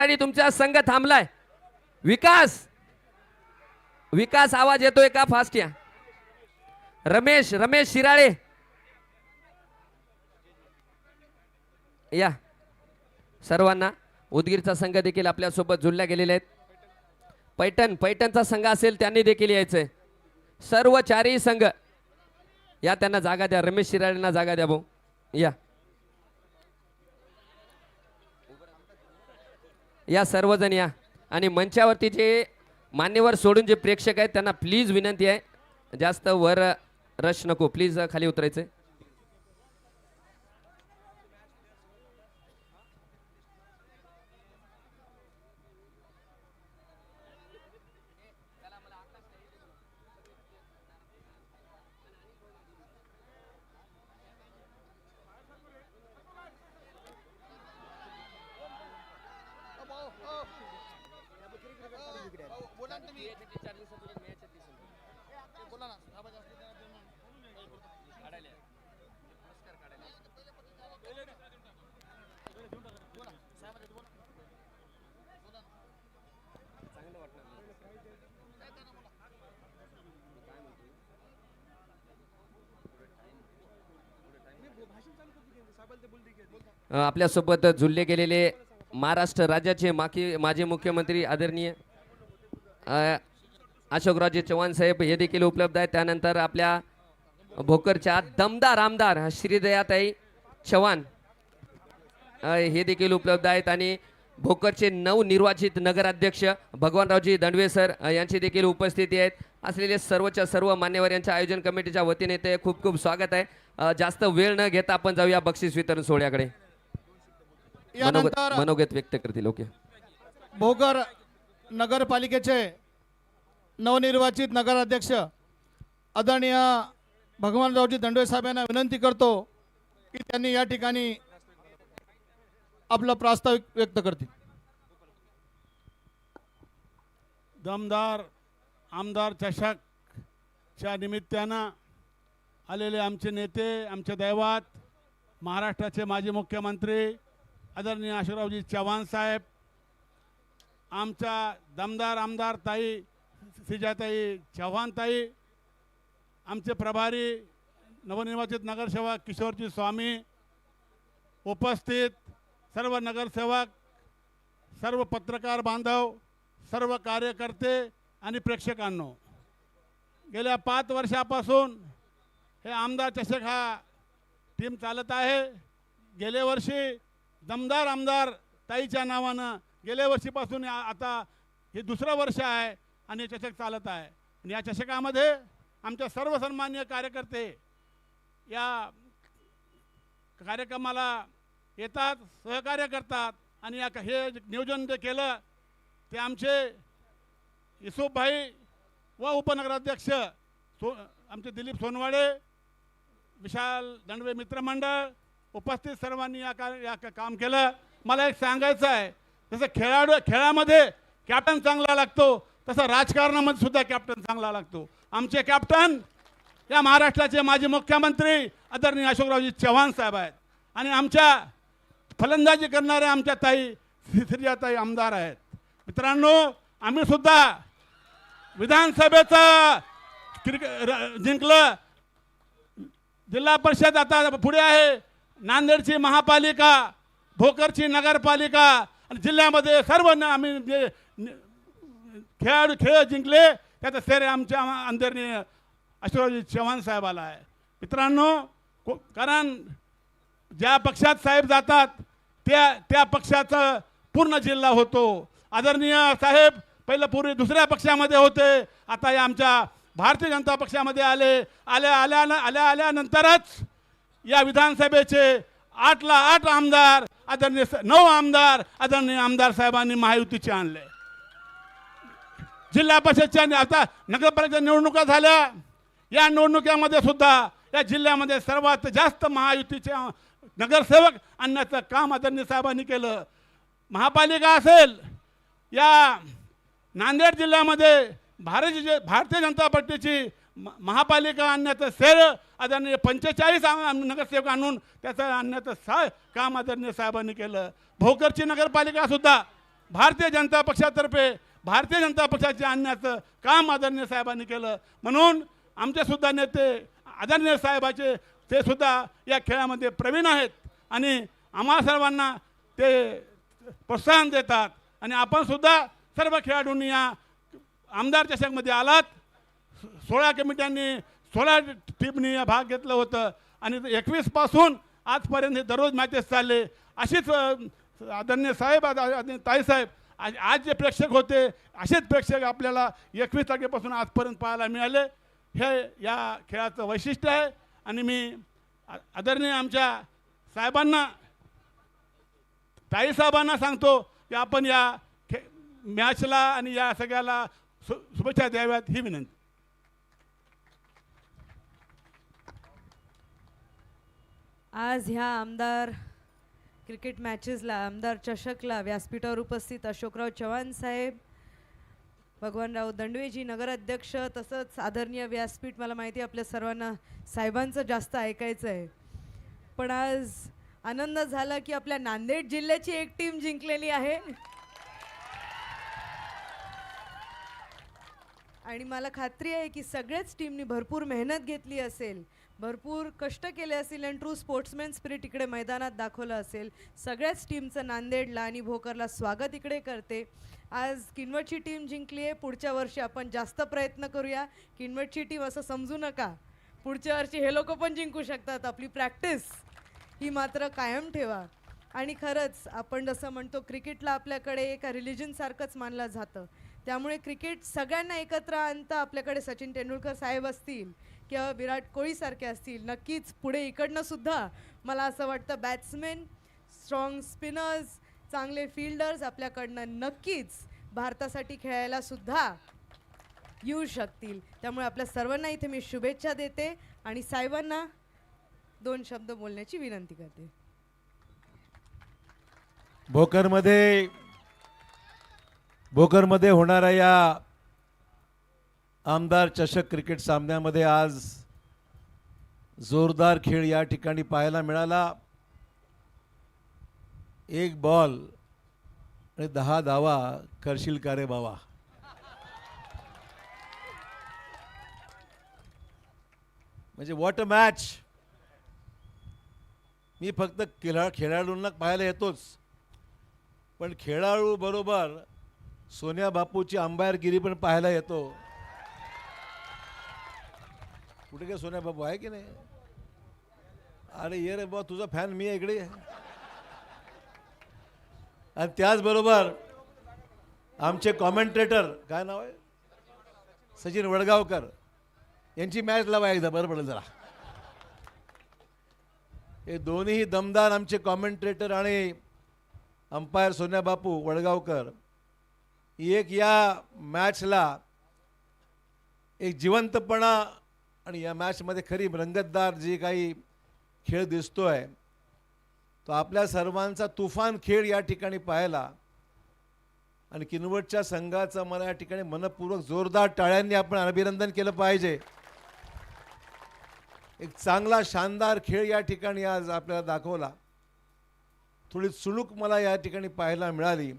आणि तुमचा संघ थांबलाय. विकास विकास आवाज येतोय का? फास्ट या. रमेश रमेश शिराळे या. सर्वांना उदगीरचा संघ देखील आपल्या सोबत जोडल्या गेलेले आहेत. पैठणचा संघ असेल त्यांनी देखील यायचंय. सर्व चारही संघ या, त्यांना जागा द्या. रमेश शिराळेंना जागा द्या भाऊ. या या सर्वजण या. आणि मंचावरती जे मान्यवर सोडून जे प्रेक्षक आहेत त्यांना प्लीज विनंती आहे, जास्त वर रश नको, प्लीज खाली उतरायचंय. आपल्यासोबत जुळले गेलेले महाराष्ट्र राज्याचे माजी मुख्यमंत्री आदरणीय अशोकरावजी चव्हाण साहेब हे देखील उपलब्ध आहेत. त्यानंतर आपल्या भोकरच्या दमदार आमदार श्रीदयाताई चव्हाण हे देखील उपलब्ध आहेत. आणि भोकरचे नवनिर्वाचित नगराध्यक्ष भगवानरावजी दंडवे सर यांची देखील उपस्थिती आहेत. असलेले सर्वच्या सर्व मान्यवर यांच्या आयोजन कमिटीच्या वतीने ते खूप खूप स्वागत आहे. जास्त वेळ न घेता आपण जाऊया बक्षीस वितरण सोहळ्याकडे. मनोगत व्यक्त करतील. ओके. भोकर नगरपालिकेचे नवनिर्वाचित नगराध्यक्ष आदरणीय भगवानरावजी दंडवे साहेब यांना विनंती करतो की त्यांनी या ठिकाणी आपलं प्रस्ताव व्यक्त करतील. दमदार आमदार चषकच्या निमित्तानं आलेले आमचे नेते, आमचे दैवात, महाराष्ट्राचे माजी मुख्यमंत्री आदरणीय अशोकरावजी चव्हाण साहेब, आमच्या दमदार आमदार ताई श्रीजाताई चव्हाण ताई, आमचे प्रभारी नवनिर्वाचित नगरसेवक किशोरजी स्वामी, उपस्थित सर्व नगरसेवक, सर्व पत्रकार बांधव, सर्व कार्यकर्ते आणि प्रेक्षकांनो, गेल्या 5 वर्षापासून हे आमदार चषक हा टीम चालत आहे. गेल्या वर्षी दमदार आमदार ताईच्या नावानं गेल्या वर्षीपासून आता हे दुसरं वर्ष आहे आणि चषक चालत आहे. आणि या चषकामध्ये आमच्या सर्व सन्माननीय कार्यकर्ते या कार्यक्रमाला येतात, सहकार्य करतात. आणि हे नियोजन जे केलं ते आमचे युसुफभाई व उपनगराध्यक्ष आमचे दिलीप सोनवाडे, विशाल दंडवे मित्रमंडळ, उपस्थित सर्वांनी या काम केलं. मला एक सांगायचं आहे, जसं खेळामध्ये कॅप्टन चांगला लागतो तसं राजकारणामध्ये सुद्धा कॅप्टन चांगला लागतो. आमचे कॅप्टन या महाराष्ट्राचे माजी मुख्यमंत्री आदरणीय अशोकरावजी चव्हाण साहेब आहेत. आणि आमच्या फलंदाजी करणारे आमच्या ताई श्रीजाताई आमदार आहेत. मित्रांनो, आम्ही सुद्धा विधानसभेचं जिंकलं, जिल्हा परिषद आता पुढे आहे, नांदेडची महापालिका, भोकरची नगरपालिका आणि जिल्ह्यामध्ये सर्व आम्ही जे खेळ जिंकले त्याचं श्रेय आमच्या आदरणीय अशोकरावजी चव्हाण साहेबाला आहे. मित्रांनो, कारण ज्या पक्षात साहेब जातात त्या पक्षाचा पूर्ण जिल्हा होतो. आदरणीय साहेब पहिलं पूर्वी दुसऱ्या पक्षामध्ये होते, आता या आमच्या भारतीय जनता पक्षामध्ये आल्यानंतरच या विधानसभेचे 8ला 8 आमदार आदरणीय 9 आमदार आदरणीय आमदार साहेबांनी महायुतीचे आणले. जिल्हा परिषदच्या आता नगरपालिका निवडणुका झाल्या, या निवडणुकीमध्ये सुद्धा या जिल्ह्यामध्ये सर्वात जास्त महायुतीचे नगरसेवक आणण्याचं काम आदरणीय साहेबांनी केलं. महापालिका असेल, या नांदेड जिल्ह्यामध्ये भारतीय जनता पार्टीची महापालिका आणण्याचं श्रेय आदरणीय 45 नगरसेवक आणून त्याचं आणण्याचं काम आदरणीय साहेबांनी केलं. भोकरची नगरपालिका सुद्धा भारतीय जनता पक्षातर्फे भारतीय जनता पक्षाचे आणण्याचं काम आदरणीय साहेबांनी केलं. म्हणून आमचे सुद्धा नेते आदरणीय साहेबाचे ते सुद्धा या खेळामध्ये प्रवीण आहेत आणि आम्हा सर्वांना ते प्रोत्साहन देतात. आणि आपण सुद्धा सर्व खेळाडूंनी या आमदार चषकमध्ये आलात. 16 कमिट्यांनी 16 टीमनी भाग घेतलं होतं आणि 21 पासून आजपर्यंत हे दररोज मॅचेस चालले. अशीच आदरणीय साहेब ताईसाहेब आज जे प्रेक्षक होते असेच प्रेक्षक आपल्याला 21 तारखेपासून आजपर्यंत पाहायला मिळाले. हे या खेळाचं वैशिष्ट्य आहे. आणि मी आदरणीय आमच्या साहेबांना ताईसाहेबांना सांगतो की आपण या मॅचला आणि या सगळ्याला शुभेच्छा द्याव्यात ही विनंती. आज ह्या आमदार क्रिकेट मॅचेसला आमदार चषकला व्यासपीठावर उपस्थित अशोकराव चव्हाण साहेब, भगवानराव दंडवेजी नगराध्यक्ष, तसंच आदरणीय व्यासपीठ. मला माहिती आहे आपल्या सर्वांना साहेबांचं जास्त ऐकायचं आहे, पण आज आनंद झाला की आपल्या नांदेड जिल्ह्याची एक टीम जिंकलेली आहे. आणि मला खात्री आहे की सगळ्याच टीमनी भरपूर मेहनत घेतली असेल, भरपूर कष्ट केले असतील आणि ट्रू स्पोर्ट्समॅन स्पिरिट इकडे मैदानात दाखवलं असेल. सगळ्याच टीमचं नांदेडला आणि भोकरला स्वागत इकडे करते. आज किनवटची टीम जिंकली आहे. पुढच्या वर्षी आपण जास्त प्रयत्न करूया. किनवटची टीम असं समजू नका, पुढच्या वर्षी हे लोक पण जिंकू शकतात. आपली प्रॅक्टिस ही मात्र कायम ठेवा. आणि खरंच आपण जसं म्हणतो क्रिकेटला आपल्याकडे एका रिलिजनसारखंच मानलं जातं, त्यामुळे क्रिकेट सगळ्यांना एकत्र आणतं. आपल्याकडे सचिन तेंडुलकर साहेब असतील किंवा विराट कोहलीसारखे असतील, नक्कीच पुढे इकडनं सुद्धा मला असं वाटतं बॅट्समॅन, स्ट्रॉंग स्पिनर्स, चांगले फिल्डर्स आपल्याकडनं नक्कीच भारतासाठी खेळायला सुद्धा येऊ शकतील. त्यामुळे आपल्या सर्वांना इथे मी शुभेच्छा देते आणि साहेबांना 2 शब्द बोलण्याची विनंती करते. भोकरमध्ये होणाऱ्या या आमदार चषक क्रिकेट सामन्यामध्ये आज जोरदार खेळ या ठिकाणी पाहायला मिळाला. 1 बॉल आणि 10 धावा करशील का रे बाबा. म्हणजे व्हॉट अ मॅच. मी फक्त खेळाडूंना पाहायला येतोच, पण खेळाडू बरोबर सोन्या बापूची अंपायरगिरी पण पाहायला येतो. कुठे काय सोन्या बापू आहे की नाही? अरे ये रे बाबा, तुझा फॅन मी आहे इकडे. आणि त्याचबरोबर आमचे कॉमेंटेटर काय नाव आहे, सचिन वडगावकर, यांची मॅच लावा एकदा, बरं पडेल जरा. हे दोन्ही दमदार आमचे कॉमेंटेटर आणि अंपायर सोन्या बापू वडगावकर एक या मॅचला एक जिवंतपणा आणि या मॅचमध्ये खरी रंगतदार जी काही खेळ दिसतोय तो आपल्या सर्वांचा तुफान खेळ या ठिकाणी पाहायला. आणि किनवटच्या संघाचं मला या ठिकाणी मनपूर्वक जोरदार टाळ्यांनी आपण अभिनंदन केलं पाहिजे. एक चांगला शानदार खेळ या ठिकाणी आज आपल्याला दाखवला. थोडी चुणूक मला या ठिकाणी पाहायला मिळाली.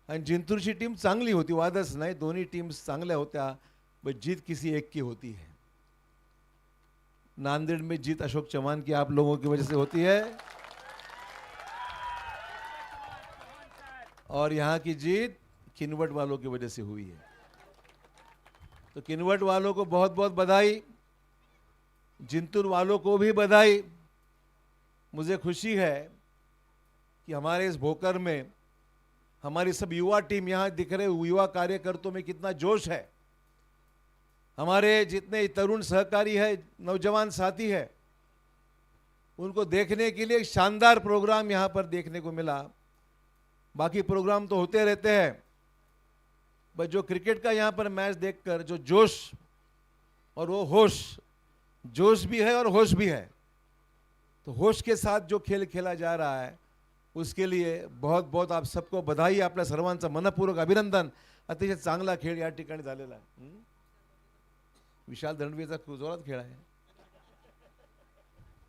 आणि जिंतूरची टीम चांगली होती, वादच नाही, दोन्ही टीम्स चांगल्या होत्या, बस जीत किसी एक की होती है. नांदेड़ में जीत अशोक चव्हाण की आप लोगों की वजह से होती है और यहाँ की जीत किनवट वालों की वजह से हुई है. तो किनवट वालों को बहुत बहुत बधाई, जिंतूर वालों को भी बधाई. मुझे खुशी है कि हमारे इस भोकर में हमारी सब युवा टीम यहाँ दिख रहे युवा कार्यकर्ताओं में कितना जोश है. हमारे जितने तरुण सहकारी है, नौजवान साथी है, उनको देखने के लिए एक शानदार प्रोग्राम यहाँ पर देखने को मिला. बाकी प्रोग्राम तो होते रहते हैं, बस जो क्रिकेट का यहाँ पर मैच देखकर जो जोश और वो होश, जोश भी है और होश भी है, तो होश के साथ जो खेल खेला जा रहा है उसके लिए बहुत बहुत आप सबको बधाई. आपल्या सर्वांचं मनपूर्वक अभिनंदन. अतिशय चांगला खेळ या ठिकाणी झालेला आहे. विशाल दंडवेचा जोरात खेळ आहे.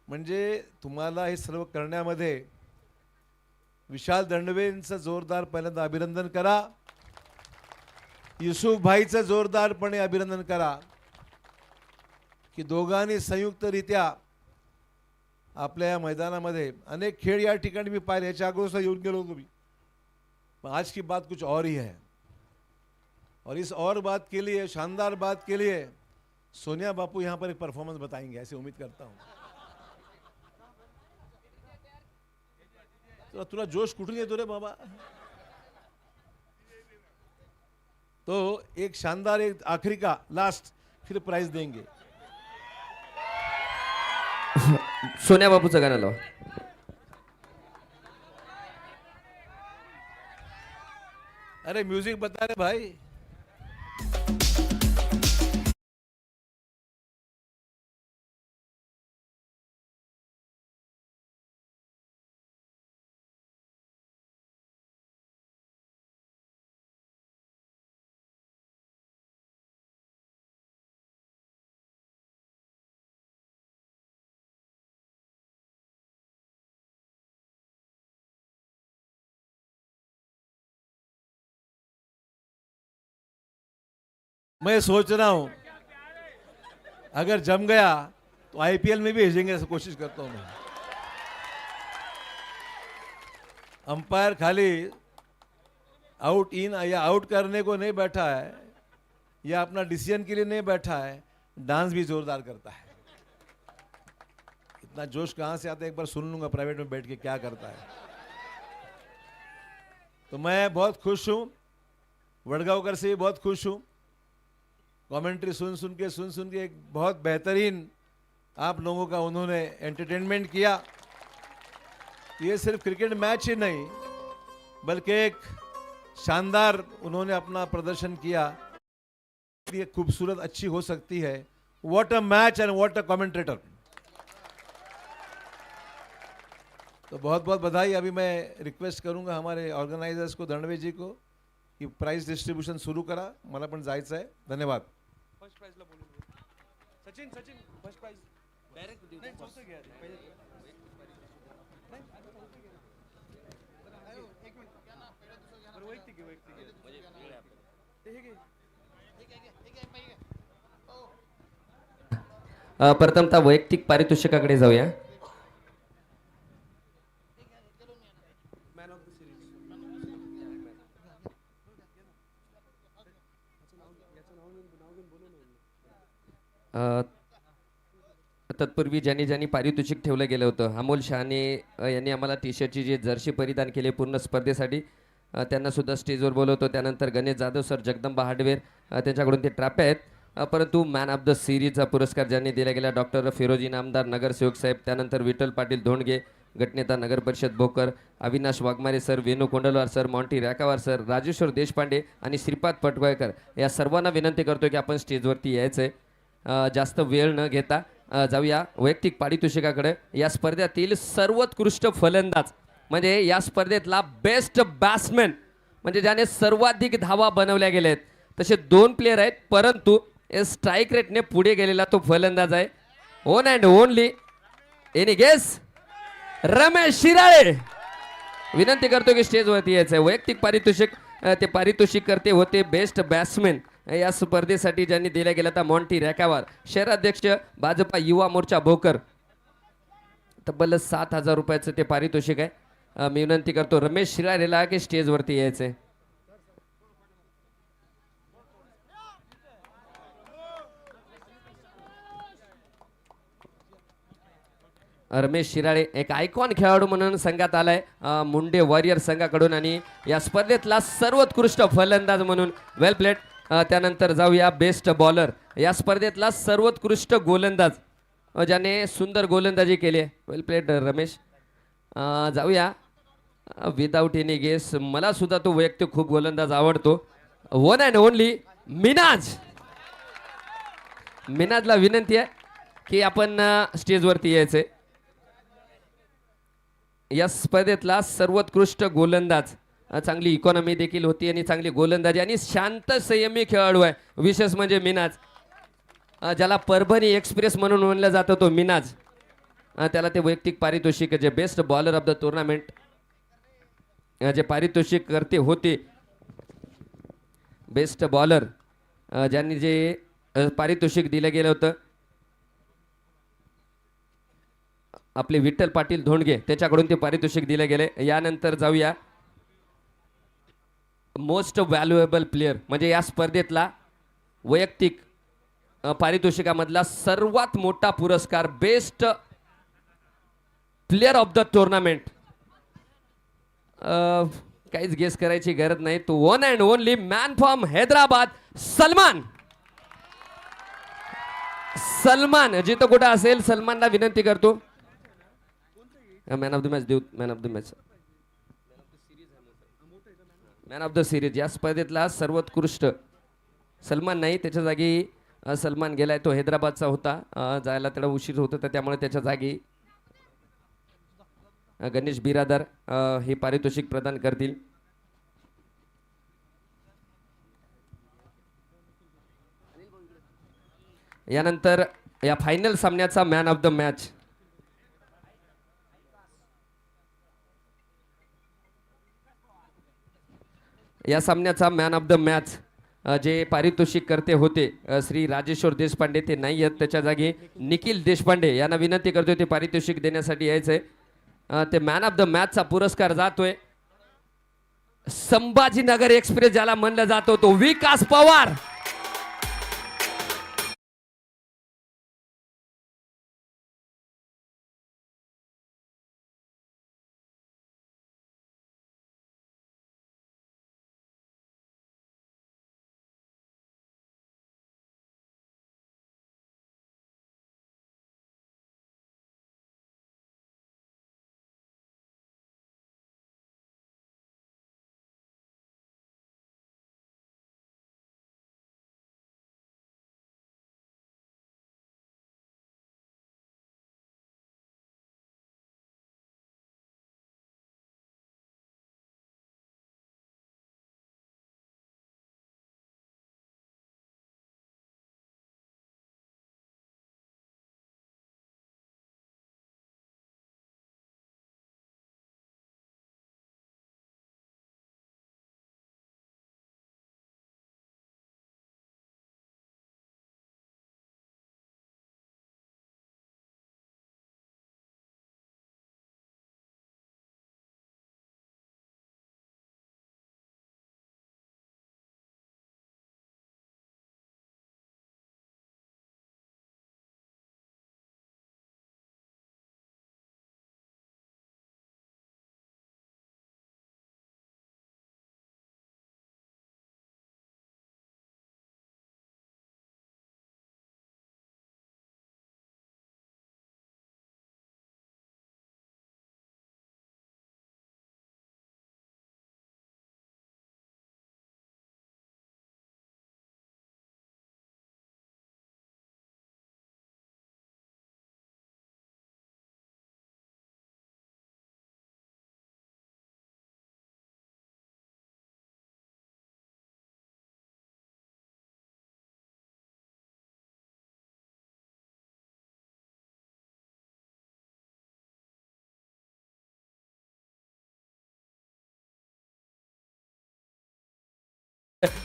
म्हणजे तुम्हाला हे सर्व करण्यामध्ये विशाल दंडवेंचं जोरदार पहिल्यांदा अभिनंदन करा. युसुफ भाईचं जोरदारपणे अभिनंदन करा की दोघांनी संयुक्तरित्या आपल्या या मैदानामध्ये अनेक खेळ या ठिकाणी मी पाहिले. याच्या अगोदर येऊन गेलो होतो मी. आज की बात कुछ और ही है और इस और बात के लिए, शानदार बात के लिए सोनिया बापू यहाँ पर एक परफॉर्मेंस बताएंगे, ऐसे उम्मीद करता हूँ. तुला जोश कुठून येतो रे बाबा. तो एक शानदार, एक आखिरी का लास्ट, फिर प्राइज देंगे. सोन्या बापूचं गाणं लावा. अरे म्यूजिक बता रे भाई. मैं सोच रहा हूं अगर जम गया तो आईपीएल में भी भेजेंगे, ऐसा कोशिश करता हूं मैं. अंपायर खाली आउट इन या आउट करने को नहीं बैठा है या अपना डिसीजन के लिए नहीं बैठा है, डांस भी जोरदार करता है. इतना जोश कहां से आता है, एक बार सुन लूंगा प्राइवेट में बैठ के क्या करता है. तो मैं बहुत खुश हूं, वडगांवकर से भी बहुत खुश हूं. कमेंट्री सुन सुन के एक बहुत बेहतरीन आप लोगों का उन्होंने एंटरटेनमेंट किया. ये सिर्फ क्रिकेट मैच ही नहीं बल्कि एक शानदार उन्होंने अपना प्रदर्शन किया. ये खूबसूरत अच्छी हो सकती है. What a match end what a commentator. तो बहुत बहुत बधाई. अभी मैं रिक्वेस्ट करूंगा हमारे ऑर्गेनाइजर्स को, दंडवे जी को, की प्राइस डिस्ट्रीब्युशन सुरू करा. मला पण जायचं आहे. धन्यवाद. फर्स्ट प्राइजला बोलून सचिन फर्स्ट प्राइज डायरेक्ट देऊ. नाही चौथं घ्या पहिले. वैयक्तिक प्रथमतः वैयक्तिक पारितोषिकाकडे जाऊया. Man of the series. तत्पूर्वी ज्यांनी पारितोषिक ठेवलं गेलं होतं, अमोल शहाणे यांनी आम्हाला टी शर्टची जी जर्सी परिधान केली पूर्ण स्पर्धेसाठी, त्यांना सुद्धा स्टेजवर बोलवतो. त्यानंतर गणेश जाधव सर, जगदंबा हार्डवेअर, त्यांच्याकडून ते ट्रॅप आहेत. परंतु मॅन ऑफ द सिरीजचा पुरस्कार ज्यांनी दिला गेला, डॉक्टर फिरोजी नामदार, नगरसेवक साहेब, त्यानंतर विठ्ठल पाटील धोंडगे, गटनेता नगर परिषद Bhokar, Avinash Waghmare sir, Venu Kondalwar sir, Monty Rakawar sir, Rajeshwar Deshpande आणि श्रीपाद पटवायकर या सर्वांना विनंती करतो की आपण स्टेजवरती यायचं आहे. जास्त वेळ न घेता जाऊया वैयक्तिक पारितोषिकाकडे. या स्पर्धेतील सर्वोत्कृष्ट फलंदाज म्हणजे या स्पर्धेतला बेस्ट बॅट्समॅन म्हणजे ज्याने सर्वाधिक धावा बनवल्या गेल्या आहेत, तसे 2 प्लेयर आहेत. परंतु स्ट्राईक रेटने पुढे गेलेला तो फलंदाज आहे. One and only any guess Ramesh Shirale. विनंती करतो की स्टेजवरती यायचं आहे. वैयक्तिक पारितोषिक ते पारितोषिक करते होते बेस्ट बॅट्समॅन या स्पर्धेसाठी ज्यांनी दिला गेला होता मॉन्टी रॅकावार, शहराध्यक्ष भाजपा युवा मोर्चा भोकर. तब्बल 7,000 रुपयाचं ते पारितोषिक आहे. मी विनंती करतो रमेश शिराळेला की स्टेजवरती यायचंय. रमेश शिराळे एक आयकॉन खेळाडू म्हणून संघात आलाय मुंडे वॉरियर संघाकडून आणि या स्पर्धेतला सर्वोत्कृष्ट फलंदाज म्हणून वेल प्लेड. त्यानंतर जाऊया बेस्ट बॉलर. या स्पर्धेतला सर्वोत्कृष्ट गोलंदाज ज्याने सुंदर गोलंदाजी केली आहे. वेल प्लेड रमेश. जाऊया विदाऊट एनी गेस, मला सुद्धा तो वैयक्तिक खूप गोलंदाज आवडतो. One and only Minaj. मिनाजला विनंती आहे की आपण स्टेजवरती यायचंय. या स्पर्धेतला सर्वोत्कृष्ट गोलंदाज, चांगली इकॉनॉमी देखील होती आणि चांगली गोलंदाजी आणि शांत संयमी खेळाडू आहे. विशेष म्हणजे मिनाज, ज्याला परभणी एक्सप्रेस म्हणून म्हणलं जातं तो मिनाज. त्याला ते वैयक्तिक पारितोषिक जे best bowler of the tournament जे पारितोषिक करते होते बेस्ट बॉलर ज्यांनी जे पारितोषिक दिलं गेलं होतं आपले विठ्ठल पाटील धोंडगे त्याच्याकडून ते पारितोषिक दिले गेले. यानंतर जाऊया मोस्ट व्हॅल्युएबल प्लेयर म्हणजे या स्पर्धेतला वैयक्तिक पारितोषिकामधला सर्वात मोठा पुरस्कार best player of the tournament. काहीच गेस करायची गरज नाही. तो one and only man from Hyderabad Salman. Salman जिथं कुठं असेल सलमानला विनंती करतो मॅन ऑफ द मॅच देऊ. Man of the match man of the series या स्पर्धेतला सर्वोत्कृष्ट सलमान नाही त्याच्या जागी सलमान गेलाय. तो हैदराबादचा होता जायला त्याला उशीर होत होता त्यामुळे त्याच्या जागी गणेश बिरादार हे पारितोषिक प्रदान करतील. यानंतर या फायनल सामन्याचा मॅन ऑफ द मॅच या सामन्याचा मॅन ऑफ द मॅच जे पारितोषिक करते होते श्री राजेश्वर देशपांडे ते नाही आहेत त्याच्या जागी निखिल देशपांडे यांना विनंती करतोय ते पारितोषिक देण्यासाठी यायचंय. ते मॅन ऑफ द मॅचचा पुरस्कार जातोय संभाजीनगर एक्सप्रेस ज्याला म्हणलं जातो तो विकास पवार.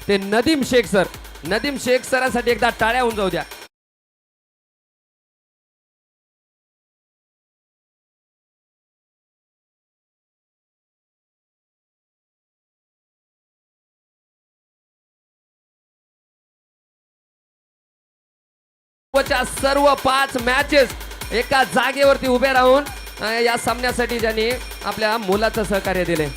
ते नदीम शेख सर. नदीम शेख सरांसाठी एकदा टाळ्या होऊन जाऊ द्या. सर्व 5 मॅचेस एका जागेवरती उभे राहून या सामन्यासाठी ज्यांनी आपल्या मुलाचं सहकार्य दिले.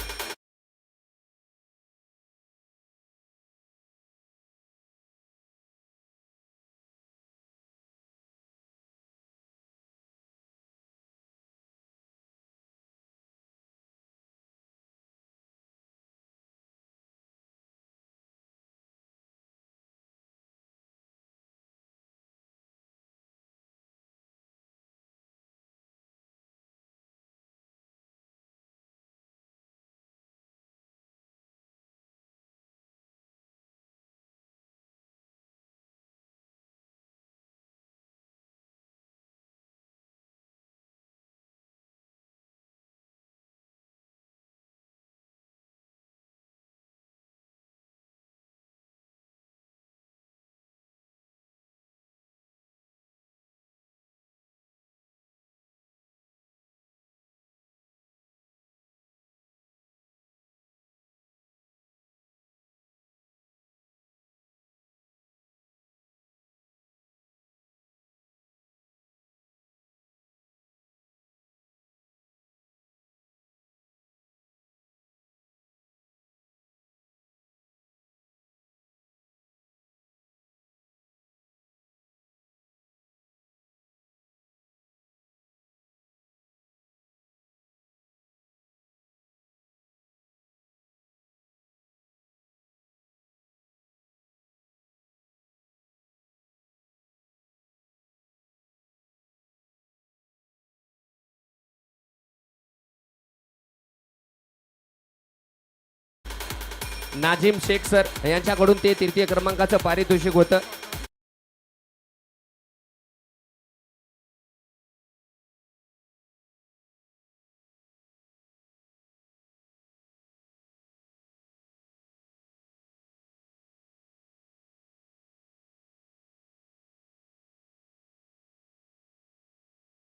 नाजिम शेख सर यांच्याकडून ते तृतीय क्रमांकाचं पारितोषिक होतं.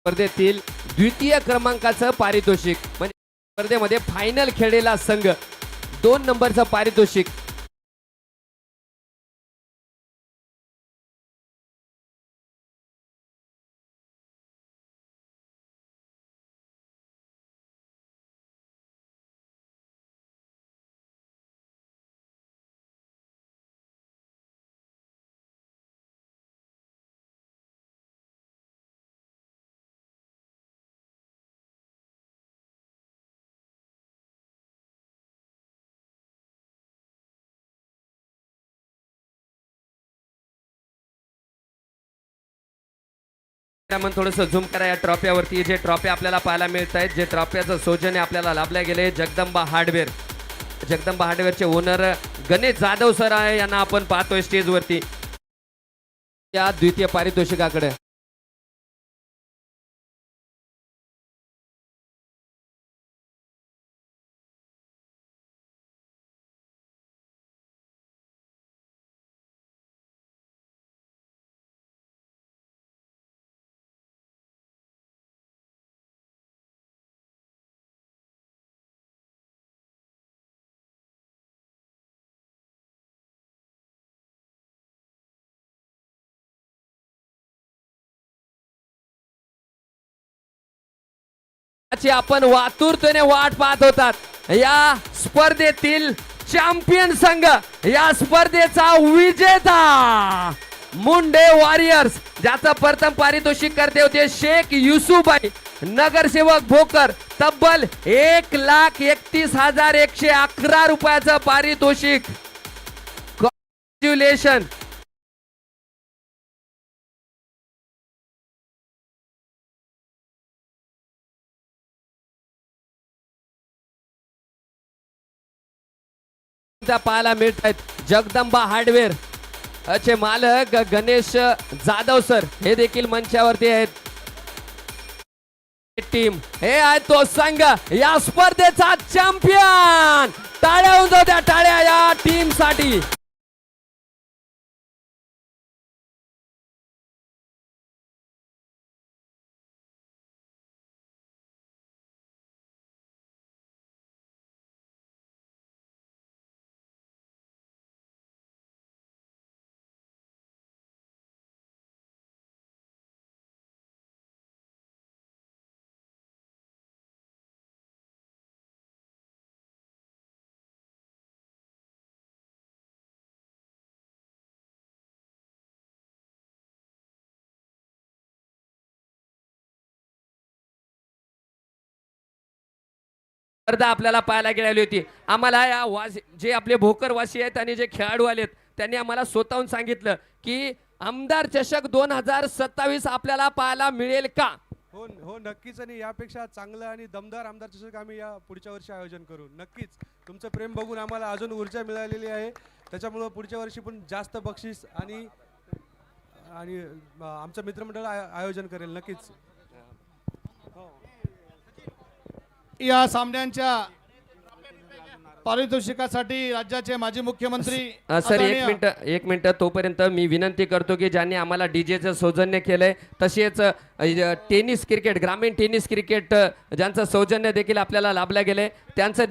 स्पर्धेतील द्वितीय क्रमांकाचं पारितोषिक म्हणजे स्पर्धेमध्ये फायनल खेळलेला संघ 2 नंबरचं पारितोषिक. आपण थोडंसं झूम करा या ट्रॉफ्यावरती. जे ट्रॉफी आपल्याला पाहायला मिळत आहेत, जे ट्रॉफ्याचं सौजन्य आपल्याला लाभले गेले जगदंबा हार्डवेअरचे ओनर गणेश जाधव सर आहे, यांना आपण पाहतोय स्टेजवरती या द्वितीय पारितोषिकाकडे. ची आपण आतुरतेने वाट पाहत होतात. या स्पर्धेतील चॅम्पियन संघ, या स्पर्धेचा विजेता मुंडे वॉरियर्स, ज्याचं प्रथम पारितोषिक करते होते शेख युसुफभाई नगरसेवक भोकर, तब्बल 1,31,111 रुपयाचं पारितोषिक. कॉंग्रॅच्युलेशन. पाहायला मिळत आहेत जगदंबा हार्डवेअर चे मालक गणेश जाधव सर हे देखील मंचावरती आहेत. टीम हे आहे तो संघ, या स्पर्धेचा चॅम्पियन. टाळ्या होऊन जाऊ द्या, टाळ्या या टीम साठी. स्पर्धा आपल्याला पाहायला गेलेली होती. आम्हाला या जे आपले भोकरवासी आहेत आणि जे खेळाडू आलेत त्यांनी आम्हाला स्वतःहून सांगितलं की आमदार चषक 2027 आपल्याला पाहायला मिळेल का. हो हो नक्कीच, आणि यापेक्षा चांगलं आणि दमदार आमदार चषक आम्ही या पुढच्या वर्षी आयोजन करू. नक्कीच तुमचं प्रेम बघून आम्हाला अजून ऊर्जा मिळालेली आहे. त्याच्यामुळं पुढच्या वर्षी पण जास्त बक्षीस आणि आमचं मित्रमंडळ आयोजन करेल नक्कीच. या सामन्यांच्या पारितोषिकासाठी राज्याचे माजी मुख्यमंत्री सर एक मिनिट तोपर्यंत मी विनंती करतो की ज्यांनी आम्हाला डीजेचं सौजन्य केलंय, तसेच टेनिस क्रिकेट, ग्रामीण टेनिस क्रिकेट ज्यांचं सौजन्य देखील आपल्याला लाभलं गेलंय, त्यांचं